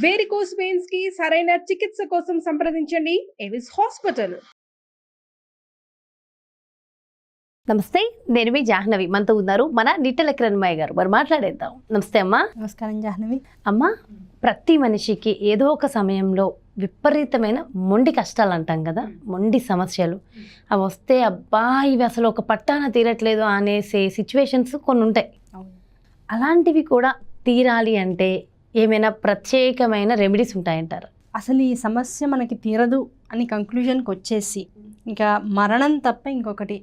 Varicose veins కి సరైన చికిత్స కోసం సంప్రదించండి ఎవిస్ హాస్పిటల్. నమస్తే, నేను మీ జాహ్నవి. మనతో ఉన్నారు మన నిట్టెల కిరణ్మయ్య గారు. మరి మాట్లాడేద్దాం. నమస్తే అమ్మా. నమస్కారం జాహ్నవి. అమ్మ, ప్రతి మనిషికి ఏదో ఒక సమయంలో విపరీతమైన మొండి కష్టాలు అంటాం కదా, మొండి సమస్యలు. అవి వస్తే అబ్బా ఇవి అసలు ఒక పట్టాన తీరట్లేదు అనేసే సిచ్యువేషన్స్ కొన్ని ఉంటాయి. అలాంటివి కూడా తీరాలి అంటే ఏమైనా ప్రత్యేకమైన రెమెడీస్ ఉంటాయంటారు? అసలు ఈ సమస్య మనకి తీరదు అని కంక్లూజన్కి వచ్చేసి ఇంకా మరణం తప్ప ఇంకొకటి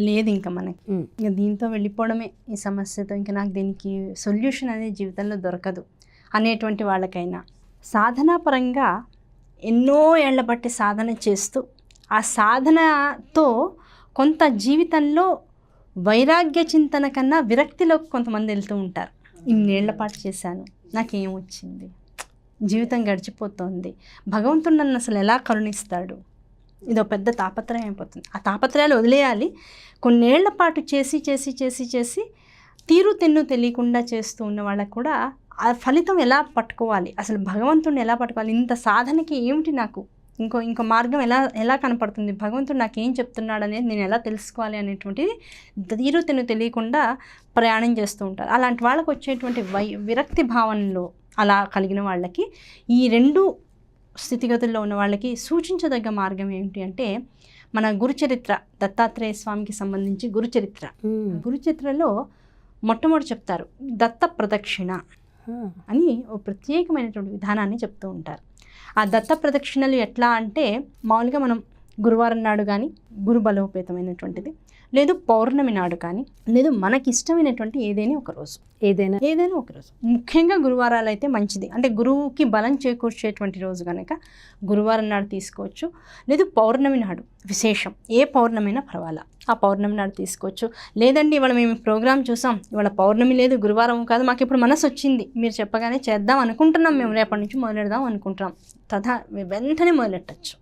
లేదు ఇంకా మనకి. ఇంకా దీంతో వెళ్ళిపోవడమే ఈ సమస్యతో. ఇంకా నాకు దీనికి సొల్యూషన్ అనేది జీవితంలో దొరకదు అనేటువంటి వాళ్ళకైనా సాధనాపరంగా ఎన్నో ఏళ్ల బట్టి సాధన చేస్తూ ఆ సాధనతో కొంత జీవితంలో వైరాగ్య చింతన కన్నా విరక్తిలోకి కొంతమంది వెళ్తూ ఉంటారు. ఇన్నేళ్ల పాటు చేశాను, నాకేం వచ్చింది, జీవితం గడిచిపోతుంది, భగవంతుడు నన్ను అసలు ఎలా కరుణిస్తాడు, ఇదో పెద్ద తాపత్రయం అయిపోతుంది. ఆ తాపత్రయాలు వదిలేయాలి. కొన్నేళ్ల పాటు చేసి చేసి చేసి చేసి తీరు తెన్ను తెలియకుండా చేస్తూ ఉన్న వాళ్ళకు కూడా ఆ ఫలితం ఎలా పట్టుకోవాలి, అసలు భగవంతుడిని ఎలా పట్టుకోవాలి, ఇంత సాధనకి ఏమిటి నాకు ఇంకో మార్గం ఎలా కనపడుతుంది, భగవంతుడు నాకేం చెప్తున్నాడు అనేది నేను ఎలా తెలుసుకోవాలి అనేటువంటిది తీరు తెన్ను తెలియకుండా ప్రయాణం చేస్తూ ఉంటారు. అలాంటి వాళ్ళకు వచ్చేటువంటి విరక్తి భావనలో అలా కలిగిన వాళ్ళకి ఈ రెండు స్థితిగతుల్లో ఉన్న వాళ్ళకి సూచించదగ్గ మార్గం ఏమిటి అంటే మన గురుచరిత్ర, దత్తాత్రేయ స్వామికి సంబంధించి గురుచరిత్రలో మొట్టమొదటి చెప్తారు దత్త ప్రదక్షిణ అని ఓ ప్రత్యేకమైనటువంటి విధానాన్ని చెప్తూ ఉంటారు. ఆ దత్త ప్రదక్షిణలు ఎట్లా అంటే మామూలుగా మనం గురువారం నాడు కానీ గురు బలోపేతమైనటువంటిది, లేదు పౌర్ణమి నాడు కానీ, లేదు మనకి ఇష్టమైనటువంటి ఏదైనా ఒక రోజు, ఏదైనా ఒక రోజు, ముఖ్యంగా గురువారాలు అయితే మంచిది. అంటే గురువుకి బలం చేకూర్చేటువంటి రోజు కనుక గురువారం నాడు తీసుకోవచ్చు, లేదు పౌర్ణమి నాడు విశేషం, ఏ పౌర్ణమైనా పర్వాలా ఆ పౌర్ణమి నాడు తీసుకోవచ్చు. లేదండి ఇవాళ మేము ప్రోగ్రామ్ చూసాం, ఇవాళ పౌర్ణమి లేదు గురువారం కాదు, మాకు ఇప్పుడు మనసు వచ్చింది మీరు చెప్పగానే చేద్దాం అనుకుంటున్నాం, మేము రేపటి నుంచి మొదలెడదాం అనుకుంటున్నాం, వెంటనే మొదలెట్టచ్చు.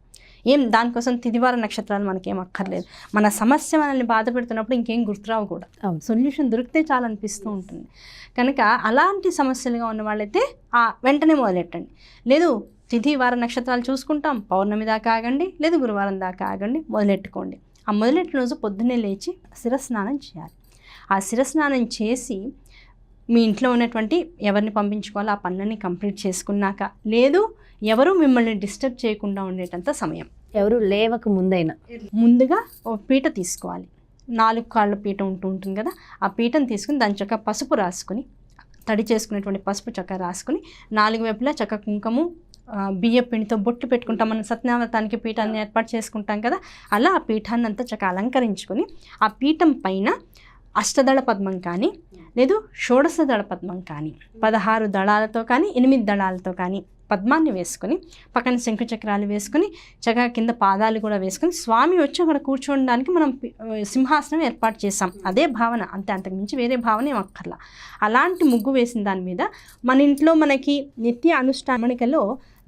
దానికోసం తిదివార నక్షత్రాలు మనకేం అక్కర్లేదు. మన సమస్య మనల్ని బాధ పెడుతున్నప్పుడు ఇంకేం గుర్తురావు కూడా, సొల్యూషన్ దొరికితే చాలా అనిపిస్తూ ఉంటుంది. కనుక అలాంటి సమస్యలుగా ఉన్న వాళ్ళైతే వెంటనే మొదలెట్టండి. లేదు తిథి వార నక్షత్రాలు చూసుకుంటాం, పౌర్ణమి దాకా ఆగండి, లేదు గురువారం దాకా ఆగండి, మొదలెట్టుకోండి. ఆ మొదలెట్టిన రోజు పొద్దున్నే లేచి శిరస్నానం చేయాలి. ఆ శిరస్నానం చేసి మీ ఇంట్లో ఉన్నటువంటి ఎవరిని పంపించుకోవాలో ఆ పనులని కంప్లీట్ చేసుకున్నాక, లేదు ఎవరు మిమ్మల్ని డిస్టర్బ్ చేయకుండా ఉండేటంత సమయం, ఎవరు లేవక ముందుగా ఒక పీట తీసుకోవాలి. 4 కాళ్ళ పీట ఉంటుంది కదా, ఆ పీటను తీసుకుని దాని చక్క పసుపు రాసుకొని, తడి చేసుకునేటువంటి పసుపు చక్క రాసుకొని 4 వైపులా చక్క కుంకుమ బియ్య పిండితో బొట్టు పెట్టుకుంటాం. మనం సత్యనారాయణానికి పీఠాన్ని ఏర్పాటు చేసుకుంటాం కదా, అలా ఆ పీఠాన్ని అంతా చక్క అలంకరించుకొని ఆ పీఠం పైన అష్టదళ పద్మం కానీ, లేదు షోడశ దళ పద్మం కానీ, 16 దళాలతో కానీ 8 దళాలతో కానీ పద్మాన్ని వేసుకొని, పక్కన శంఖచక్రాలు వేసుకొని, చక్కగా కింద పాదాలు కూడా వేసుకొని, స్వామి వచ్చి అక్కడ కూర్చోడానికి మనం సింహాసనం ఏర్పాటు చేసాం, అదే భావన అంతే, అంతకుమించి వేరే భావన ఏం అక్కర్లా. అలాంటి ముగ్గు వేసిన దాని మీద మన ఇంట్లో మనకి నిత్య అనుష్ఠానికలో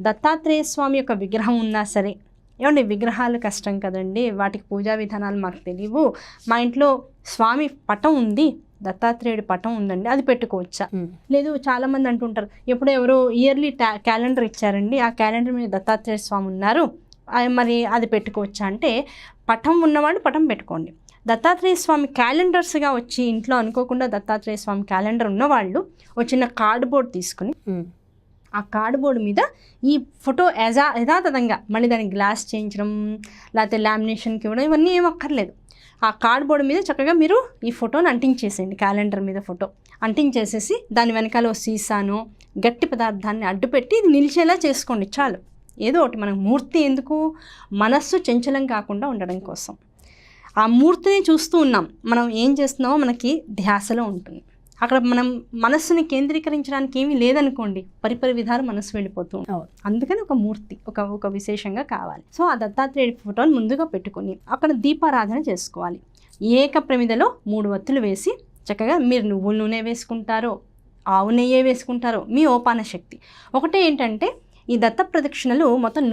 దత్తాత్రేయ స్వామి యొక్క విగ్రహం ఉన్నా సరే, ఏమండి విగ్రహాలు కష్టం కదండి, వాటికి పూజా విధానాలు మాకు తెలియవు, మా ఇంట్లో స్వామి పటం ఉంది, దత్తాత్రేయుడి పటం ఉందండి, అది పెట్టుకోవచ్చా? లేదు చాలామంది అంటుంటారు, ఎప్పుడో ఎవరో ఇయర్లీ క్యాలెండర్ ఇచ్చారండి, ఆ క్యాలెండర్ మీద దత్తాత్రేయ స్వామి ఉన్నారు, మరి అది పెట్టుకోవచ్చా అంటే, పటం ఉన్నవాళ్ళు పటం పెట్టుకోండి. దత్తాత్రేయ స్వామి క్యాలెండర్స్గా వచ్చి ఇంట్లో అనుకోకుండా దత్తాత్రేయ స్వామి క్యాలెండర్ ఉన్నవాళ్ళు ఒక చిన్న కార్డ్బోర్డ్ తీసుకుని ఆ కార్డ్బోర్డ్ మీద ఈ ఫోటో యథాతథంగా మళ్ళీ దానికి గ్లాస్ చేయించడం, లేకపోతే లామినేషన్కి ఇవ్వడం, ఇవన్నీ ఏం అక్కర్లేదు. ఆ కార్డ్బోర్డ్ మీద చక్కగా మీరు ఈ ఫోటోని అంటించేసేయండి. క్యాలెండర్ మీద ఫోటో అంటించేసేసి దాని వెనకాల సీసాను గట్టి పదార్థాన్ని అడ్డుపెట్టి ఇది నిలిచేలా చేసుకోండి చాలు. ఏదో ఒకటి, మనకు మూర్తి ఎందుకు, మనస్సు చంచలం కాకుండా ఉండడం కోసం. ఆ మూర్తిని చూస్తూ ఉన్నాం, మనం ఏం చేస్తున్నామో మనకి ధ్యాసలో ఉంటుంది. అక్కడ మనం మనస్సుని కేంద్రీకరించడానికి ఏమీ లేదనుకోండి, పరిపరి విధాలు మనస్సు వెళ్ళిపోతూ ఉంటాం. అందుకని ఒక మూర్తి ఒక విశేషంగా కావాలి. సో ఆ దత్తాత్రేయుడి ఫోటోని ముందుగా పెట్టుకొని అక్కడ దీపారాధన చేసుకోవాలి. ఏక ప్రమిదలో 3 వత్తులు వేసి చక్కగా మీరు నువ్వుల నూనె వేసుకుంటారో ఆవు నెయ్యే వేసుకుంటారో మీ ఓపాన శక్తి. ఒకటే ఏంటంటే ఈ దత్త ప్రదక్షిణలు మొత్తం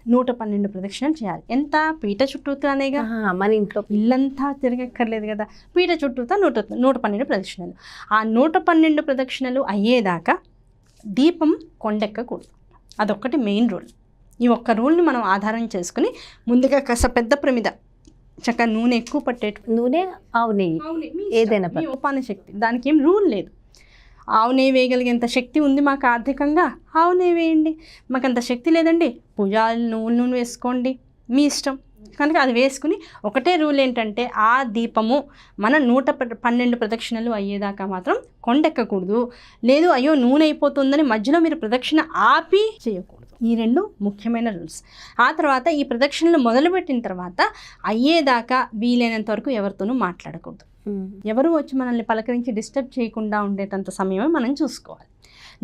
112 ప్రదక్షిణలు చేయాలి. ఎంత? పీట చుట్టూతానేగా, మన ఇంట్లో ఇల్లంతా తిరగక్కర్లేదు కదా, పీట చుట్టూతా 112 ప్రదక్షిణలు. ఆ 112 ప్రదక్షిణలు అయ్యేదాకా దీపం కొండెక్కకూడదు. అదొక్కటి మెయిన్ రూల్. ఈ ఒక్క రూల్ని మనం ఆధారం చేసుకుని ముందుగా కాస్త పెద్ద ప్రమిద చక్కగా నూనె ఎక్కువ పట్టేటు నూనె, ఆవు నెయ్యి, ఏదైనా మీ ఉపాన శక్తి, దానికి ఏం రూల్ లేదు. ఆవు నెయ్యి వేయగలిగేంత శక్తి ఉంది మాకు ఆర్థికంగా, ఆవు నెయ్యి వేయండి. మాకు అంత శక్తి లేదండి, పూజాలు నూనె వేసుకోండి, మీ ఇష్టం. కనుక అది వేసుకుని ఒకటే రూల్ ఏంటంటే ఆ దీపము మన 112 ప్రదక్షిణలు అయ్యేదాకా మాత్రం కొండెక్కకూడదు. లేదు అయ్యో నూనె అయిపోతుందని మధ్యలో మీరు ప్రదక్షిణ ఆపి చేయకూడదు. ఈ 2 ముఖ్యమైన రూల్స్. ఆ తర్వాత ఈ ప్రదక్షిణలు మొదలుపెట్టిన తర్వాత అయ్యేదాకా వీలైనంత వరకు ఎవరితోనూ మాట్లాడకూడదు. ఎవరు వచ్చి మనల్ని పలకరించి డిస్టర్బ్ చేయకుండా ఉండేటంత సమయమే మనం చూసుకోవాలి.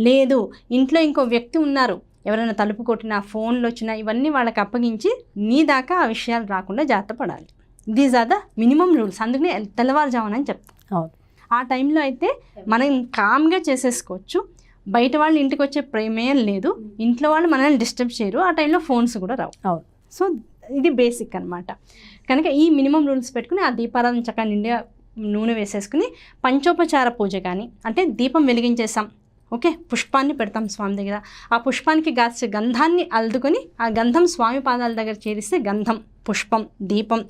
లేదు ఇంట్లో ఇంకో వ్యక్తి ఉన్నారు, ఎవరైనా తలుపు కొట్టినా ఫోన్లు వచ్చినా ఇవన్నీ వాళ్ళకి అప్పగించి నీ దాకా ఆ విషయాలు రాకుండా జాగ్రత్త పడాలి. These are the minimum rules. అందుకనే తెల్లవారుజామున అని చెప్తాం. ఆ టైంలో అయితే మనం కామ్గా చేసేసుకోవచ్చు. బయట వాళ్ళు ఇంటికి వచ్చే ప్రేమేం లేదు, ఇంట్లో వాళ్ళు మనల్ని డిస్టర్బ్ చేయరు, ఆ టైంలో ఫోన్స్ కూడా రావు. సో ఇది బేసిక్ అనమాట. కనుక ఈ మినిమం రూల్స్ పెట్టుకుని ఆ దీపారాధన చక్కగా నిండా నూనె వేసేసుకుని పంచోపచార పూజ కానీ, అంటే దీపం వెలిగించేసాం, ఓకే, పుష్పాన్ని పెడతాం స్వామి దగ్గర. ఆ పుష్పానికి కాస్త గంధాన్ని అల్దుకొని ఆ గంధం స్వామి పాదాల దగ్గర చేరిస్తే గంధం, పుష్పం, దీపం,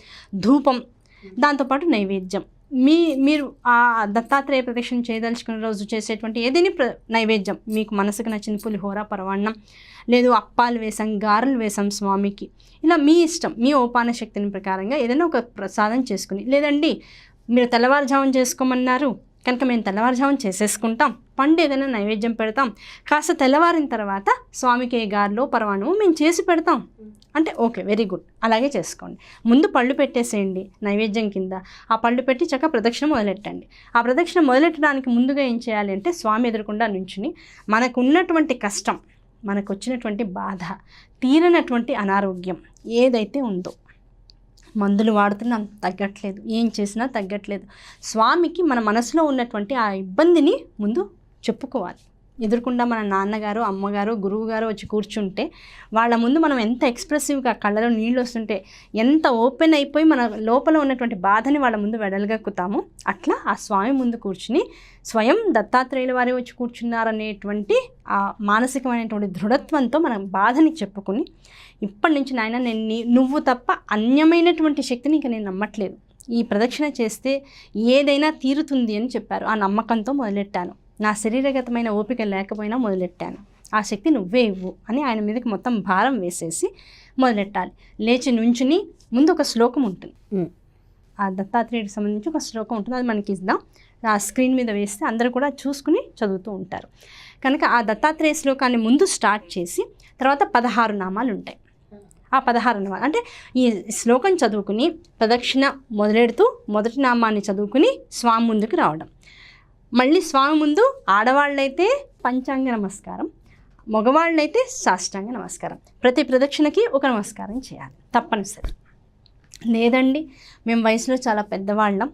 ధూపం, దాంతోపాటు నైవేద్యం. మీరు ఆ దత్తాత్రేయ ప్రదక్షిణ చేయదలుచుకున్న రోజు చేసేటువంటి ఏదైనా నైవేద్యం మీకు మనసుకు నచ్చింది, పులిహోర, పరవాన్నం, లేదు అప్పాలు వేసాం, గారెలు వేసాం స్వామికి, ఇలా మీ ఇష్టం, మీ ఓపాన శక్తిని ప్రకారంగా ఏదైనా ఒక ప్రసాదం చేసుకుని, లేదండి మీరు తెల్లవారుజామున చేసుకోమన్నారు కనుక మేము తెల్లవారుజామున చేసేసుకుంటాం, పండు ఏదైనా నైవేద్యం పెడతాం, కాస్త తెల్లవారిన తర్వాత స్వామికి ఏ గారెలో పరవాన్నమో మేము చేసి పెడతాం అంటే ఓకే, వెరీ గుడ్, అలాగే చేసుకోండి. ముందు పళ్ళు పెట్టేసేయండి నైవేద్యం కింద, ఆ పళ్ళు పెట్టి చక్కగా ప్రదక్షిణ మొదలెట్టండి. ఆ ప్రదక్షిణ మొదలెట్టడానికి ముందుగా ఏం చేయాలి అంటే స్వామి ఎదురకుండా నుంచుని మనకున్నటువంటి కష్టం, మనకు వచ్చినటువంటి బాధ, తీరనటువంటి అనారోగ్యం ఏదైతే ఉందో, మందులు వాడుతున్నాం తగ్గట్లేదు, ఏం చేసినా తగ్గట్లేదు, స్వామికి మన మనసులో ఉన్నటువంటి ఆ ఇబ్బందిని ముందు చెప్పుకోవాలి. ఎదురుకుండా మన నాన్నగారు, అమ్మగారు, గురువుగారు వచ్చి కూర్చుంటే వాళ్ళ ముందు మనం ఎంత ఎక్స్ప్రెసివ్గా కళ్ళలో నీళ్ళు వస్తుంటే ఎంత ఓపెన్ అయిపోయి మన లోపల ఉన్నటువంటి బాధని వాళ్ళ ముందు వెడలగక్కుతామో, అట్లా ఆ స్వామి ముందు కూర్చుని స్వయం దత్తాత్రేయుల వారే వచ్చి కూర్చున్నారనేటువంటి ఆ మానసికమైనటువంటి దృఢత్వంతో మన బాధని చెప్పుకుని, ఇప్పటి నుంచి నాయన నువ్వు తప్ప అన్యమైనటువంటి శక్తిని ఇంకా నేను నమ్మట్లేదు, ఈ ప్రదక్షిణ చేస్తే ఏదైనా తీరుతుంది అని చెప్పారు. ఆ నమ్మకంతో మొదలెట్టాను, నా శరీరగతమైన ఓపిక లేకపోయినా మొదలెట్టాను, ఆ శక్తి నువ్వే ఇవ్వు అని ఆయన మీదకి మొత్తం భారం వేసేసి మొదలెట్టాలి. లేచి నుంచుని ముందు ఒక శ్లోకం ఉంటుంది, ఆ దత్తాత్రేయుడికి సంబంధించి ఒక శ్లోకం ఉంటుంది, అది మనకి ఇద్దాం, ఆ స్క్రీన్ మీద వేస్తే అందరూ కూడా చూసుకుని చదువుతూ ఉంటారు. కనుక ఆ దత్తాత్రేయ శ్లోకాన్ని ముందు స్టార్ట్ చేసి తర్వాత 16 నామాలు ఉంటాయి. ఆ 16 నామాలు అంటే ఈ శ్లోకం చదువుకుని ప్రదక్షిణ మొదలెడుతూ మొదటి నామాన్ని చదువుకుని స్వామి ముందుకు రావడం. మళ్ళీ స్వామి ముందు ఆడవాళ్ళైతే పంచాంగ నమస్కారం, మగవాళ్ళైతే సాష్టాంగ నమస్కారం. ప్రతి ప్రదక్షిణకి ఒక నమస్కారం చేయాలి తప్పనిసరి. లేదండి మేము వయసులో చాలా పెద్దవాళ్ళం,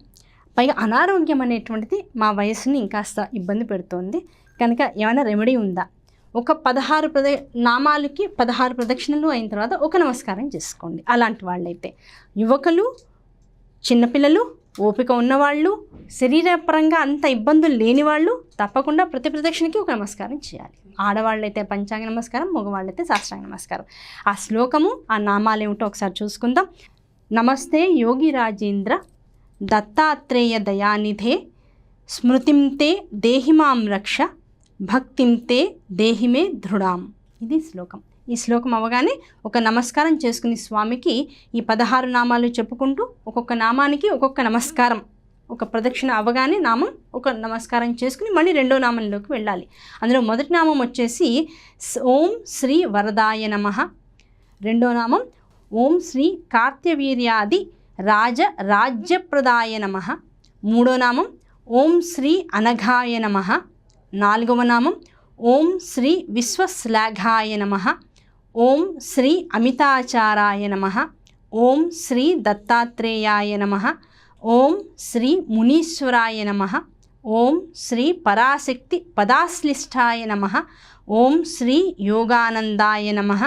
పైగా అనారోగ్యం అనేటువంటిది మా వయసుని ఇంకాస్త ఇబ్బంది పెడుతోంది, కనుక ఏమైనా రెమెడీ ఉందా? ఒక 16 నామాలకి 16 ప్రదక్షిణలు అయిన తర్వాత ఒక నమస్కారం చేసుకోండి. అలాంటి వాళ్ళైతే యువకులు, చిన్నపిల్లలు, ఓపిక ఉన్నవాళ్ళు, శరీరపరంగా అంత ఇబ్బందులు లేని వాళ్ళు తప్పకుండా ప్రతి ప్రదక్షిణకి ఒక నమస్కారం చేయాలి. ఆడవాళ్ళైతే పంచాంగ నమస్కారం, మగవాళ్ళైతే సాష్టాంగ నమస్కారం. ఆ శ్లోకము, ఆ నామాలు ఏమిటో ఒకసారి చూసుకుందాం. నమస్తే యోగి రాజేంద్ర దత్తాత్రేయ దయానిధే స్మృతింతే దేహిమాం రక్ష భక్తింతే దేహిమే దృఢాం. ఇది శ్లోకం. ఈ శ్లోకం అవగానే ఒక నమస్కారం చేసుకుని స్వామికి ఈ 16 నామాలు చెప్పుకుంటూ ఒక్కొక్క నామానికి ఒక్కొక్క నమస్కారం, ఒక ప్రదక్షిణ అవగానే నామం ఒక నమస్కారం చేసుకుని మళ్ళీ రెండో నామంలోకి వెళ్ళాలి. అందులో మొదటి నామం వచ్చేసి ఓం శ్రీ వరదాయ నమః, రెండో నామం ఓం శ్రీ కార్త్యవీర్యాది రాజ్యప్రదాయ నమః, మూడో నామం ఓం శ్రీ అనఘాయ నమః, నాలుగవ నామం ఓం శ్రీ విశ్వశ్లాఘాయ నమః, ఓం శ్రీ అమితాచారాయ నమః, ఓం శ్రీ దత్తాత్రేయాయ నమః, ఓం శ్రీ మునీశ్వరాయ నమః, ఓం శ్రీ పరాశక్తి పదాశ్లిష్టాయ నమః, ఓం శ్రీ యోగానందాయ నమః,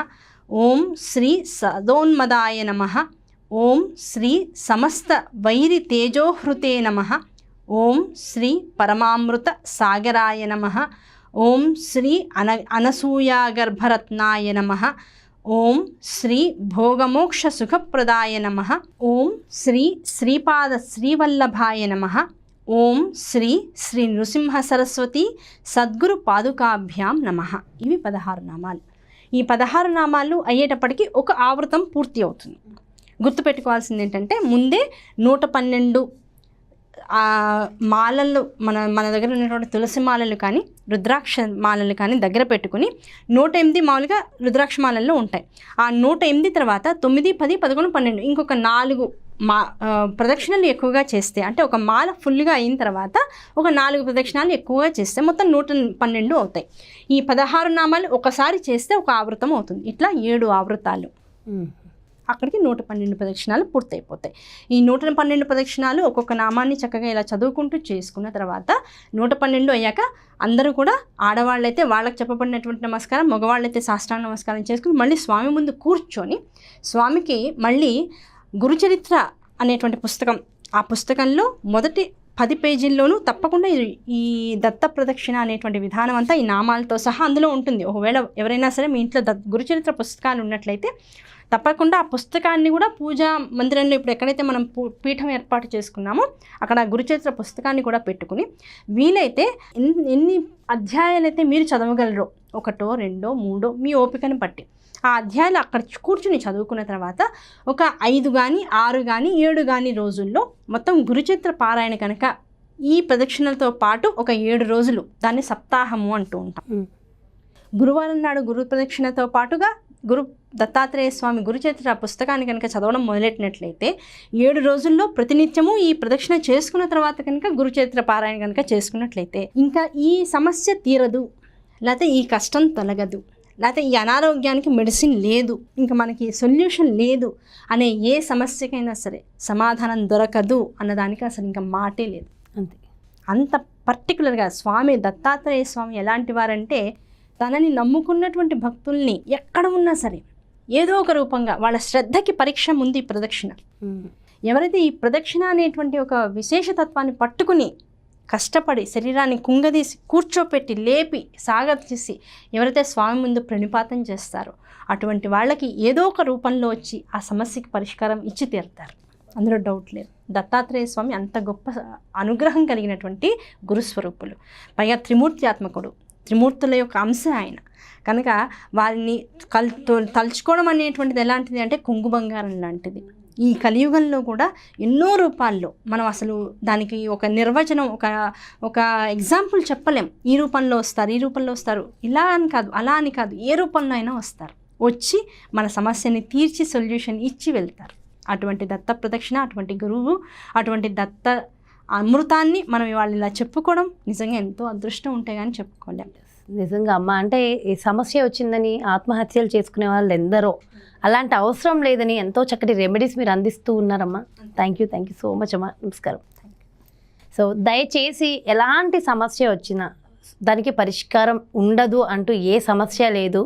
ఓం శ్రీ సదోన్మదాయ నమః, ఓం శ్రీ సమస్త వైరి తేజోహృతే నమః, ఓం శ్రీ పరమామృత సాగరాయ నమః, ఓం శ్రీ అనసూయాగర్భరత్నాయ నమః. ఓం శ్రీ భోగమోక్ష సుఖప్రదాయ నమః. ఓం శ్రీ శ్రీపాద శ్రీవల్లభాయ నమః. ఓం శ్రీ శ్రీ నృసింహ సరస్వతి సద్గురు పాదుకాభ్యాం నమః. ఇవి 16 నామాలు. ఈ 16 నామాలు అయ్యేటప్పటికి ఒక ఆవృతం పూర్తి అవుతుంది. గుర్తుపెట్టుకోవాల్సింది ఏంటంటే ముందే 112 మాలలు మన దగ్గర ఉన్నటువంటి తులసి మాలలు కానీ రుద్రాక్ష మాలలు కానీ దగ్గర పెట్టుకుని 108 మామూలుగా రుద్రాక్ష మాలల్లో ఉంటాయి. ఆ 108 తర్వాత 9, 10, 11, 12 ఇంకొక 4 ప్రదక్షిణలు ఎక్కువగా చేస్తే, అంటే ఒక మాల ఫుల్గా అయిన తర్వాత ఒక 4 ప్రదక్షిణాలు ఎక్కువగా చేస్తే మొత్తం 112 అవుతాయి. ఈ 16 నామాలు ఒకసారి చేస్తే ఒక ఆవృతం అవుతుంది. ఇట్లా 7 ఆవృతాలు, అక్కడికి 112 ప్రదక్షిణాలు పూర్తయిపోతాయి. ఈ 112 ప్రదక్షిణాలు ఒక్కొక్క నామాన్ని చక్కగా ఇలా చదువుకుంటూ చేసుకున్న తర్వాత 112 అయ్యాక అందరూ కూడా ఆడవాళ్ళైతే వాళ్ళకి చెప్పబడినటువంటి నమస్కారం, మగవాళ్ళైతే సాష్టాంగ నమస్కారం చేసుకుని మళ్ళీ స్వామి ముందు కూర్చొని స్వామికి మళ్ళీ గురుచరిత్ర అనేటువంటి పుస్తకం, ఆ పుస్తకంలో మొదటి 10 పేజీల్లోనూ తప్పకుండా ఈ దత్త ప్రదక్షిణ అనేటువంటి విధానం అంతా ఈ నామాలతో సహా అందులో ఉంటుంది. ఒకవేళ ఎవరైనా సరే మీ ఇంట్లో గురుచరిత్ర పుస్తకాలు ఉన్నట్లయితే తప్పకుండా ఆ పుస్తకాన్ని కూడా పూజా మందిరంలో ఇప్పుడు ఎక్కడైతే మనం పీఠం ఏర్పాటు చేసుకున్నామో అక్కడ గురుచరిత్ర పుస్తకాన్ని కూడా పెట్టుకుని వీలైతే ఎన్ని అధ్యాయాలైతే మీరు చదవగలరో, 1, 2, 3 మీ ఓపికను బట్టి ఆ అధ్యాయాలు అక్కడ కూర్చుని చదువుకున్న తర్వాత ఒక 5 కానీ 6 కానీ 7 కానీ రోజుల్లో మొత్తం గురుచరిత్ర పారాయణ కనుక ఈ ప్రదక్షిణలతో పాటు ఒక 7 రోజులు దాన్ని సప్తాహము అంటూ ఉంటాం. గురువారం నాడు గురు ప్రదక్షిణతో పాటుగా గురు దత్తాత్రేయ స్వామి గురుచరిత్ర పుస్తకాన్ని కనుక చదవడం మొదలెట్టినట్లయితే 7 రోజుల్లో ప్రతినిత్యము ఈ ప్రదక్షిణ చేసుకున్న తర్వాత కనుక గురుచరిత్ర పారాయణ కనుక చేసుకున్నట్లయితే ఇంకా ఈ సమస్య తీరదు, లేకపోతే ఈ కష్టం తొలగదు, లేకపోతే ఈ అనారోగ్యానికి మెడిసిన్ లేదు, ఇంకా మనకి సొల్యూషన్ లేదు అనే ఏ సమస్యకైనా సరే సమాధానం దొరకదు అన్నదానికి అసలు ఇంకా మాటే లేదు. అంతే. అంత పర్టికులర్గా స్వామి దత్తాత్రేయ స్వామి ఎలాంటి వారంటే తనని నమ్ముకున్నటువంటి భక్తుల్ని ఎక్కడ ఉన్నా సరే ఏదో ఒక రూపంగా వాళ్ళ శ్రద్ధకి పరీక్ష ముందు ఈ ప్రదక్షిణ. ఎవరైతే ఈ ప్రదక్షిణ అనేటువంటి ఒక విశేషతత్వాన్ని పట్టుకుని కష్టపడి శరీరాన్ని కుంగదీసి కూర్చోపెట్టి లేపి సాగతీసి ఎవరైతే స్వామి ముందు ప్రణిపాతం చేస్తారో అటువంటి వాళ్ళకి ఏదో ఒక రూపంలో వచ్చి ఆ సమస్యకి పరిష్కారం ఇచ్చి తీరుతారు. అందులో డౌట్ లేదు. దత్తాత్రేయ స్వామి అంత గొప్ప అనుగ్రహం కలిగినటువంటి గురుస్వరూపులు, పైగా త్రిమూర్త్యాత్మకుడు, త్రిమూర్తుల యొక్క అంశ ఆయన కనుక వారిని తలుచుకోవడం అనేటువంటిది ఎలాంటిది అంటే కొంగు బంగారం లాంటిది. ఈ కలియుగంలో కూడా ఎన్నో రూపాల్లో మనం అసలు దానికి ఒక నిర్వచనం ఒక ఎగ్జాంపుల్ చెప్పలేం. ఈ రూపంలో వస్తారు, ఈ రూపంలో వస్తారు, ఇలా అని కాదు, అలా అని కాదు, ఏ రూపంలో అయినా వస్తారు, వచ్చి మన సమస్యని తీర్చి సొల్యూషన్ ఇచ్చి వెళ్తారు. అటువంటి దత్త ప్రదక్షిణ, అటువంటి గురువు, అటువంటి దత్త అమృతాన్ని మనం ఇవాళ ఇలా చెప్పుకోవడం నిజంగా ఎంతో అదృష్టం ఉంటే కానీ చెప్పుకోలేం. నిజంగా అమ్మ, అంటే ఈ సమస్య వచ్చిందని ఆత్మహత్యలు చేసుకునే వాళ్ళు ఎందరో, అలాంటి అవసరం లేదని ఎంతో చక్కటి రెమెడీస్ మీరు అందిస్తూ ఉన్నారమ్మా. థ్యాంక్ యూ సో మచ్ అమ్మా. నమస్కారం. సో దయచేసి ఎలాంటి సమస్య వచ్చినా దానికి పరిష్కారం ఉండదు అంటూ ఏ సమస్య లేదు.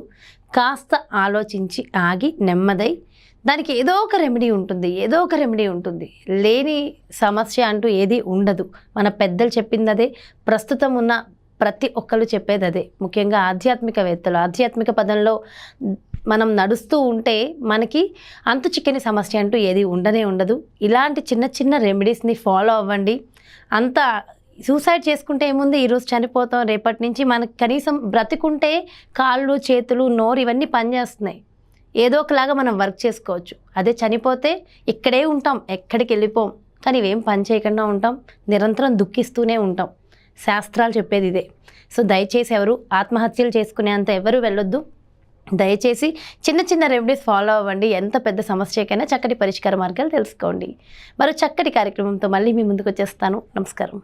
కాస్త ఆలోచించి ఆగి నెమ్మదై దానికి ఏదో ఒక రెమెడీ ఉంటుంది. లేని సమస్య అంటూ ఏది ఉండదు. మన పెద్దలు చెప్పింది అదే, ప్రస్తుతం ఉన్న ప్రతి ఒక్కరు చెప్పేది అదే. ముఖ్యంగా ఆధ్యాత్మికవేత్తలు ఆధ్యాత్మిక పదంలో మనం నడుస్తూ ఉంటే మనకి అంతు చిక్కని సమస్య అంటూ ఏది ఉండదు. ఇలాంటి చిన్న చిన్న రెమెడీస్ని ఫాలో అవ్వండి. అంత సూసైడ్ చేసుకుంటే ఏముంది, ఈరోజు చనిపోతాం, రేపటి నుంచి మనకి కనీసం బ్రతికుంటే కాళ్ళు, చేతులు, నోరు ఇవన్నీ పనిచేస్తున్నాయి. ఏదో ఒకలాగా మనం వర్క్ చేసుకోవచ్చు. అదే చనిపోతే ఇక్కడే ఉంటాం, ఎక్కడికి వెళ్ళిపోం, కానీ ఇవేం పని చేయకుండా ఉంటాం, నిరంతరం దుఃఖిస్తూనే ఉంటాం. శాస్త్రాలు చెప్పేది ఇదే. సో దయచేసి ఎవరు ఆత్మహత్యలు చేసుకునేంత ఎవరు వెళ్ళొద్దు. దయచేసి చిన్న చిన్న రెమెడీస్ ఫాలో అవ్వండి. ఎంత పెద్ద సమస్యకైనా చక్కటి పరిష్కార మార్గాలు తెలుసుకోండి. మరో చక్కటి కార్యక్రమంతో మళ్ళీ మీ ముందుకు వచ్చేస్తాను. నమస్కారం.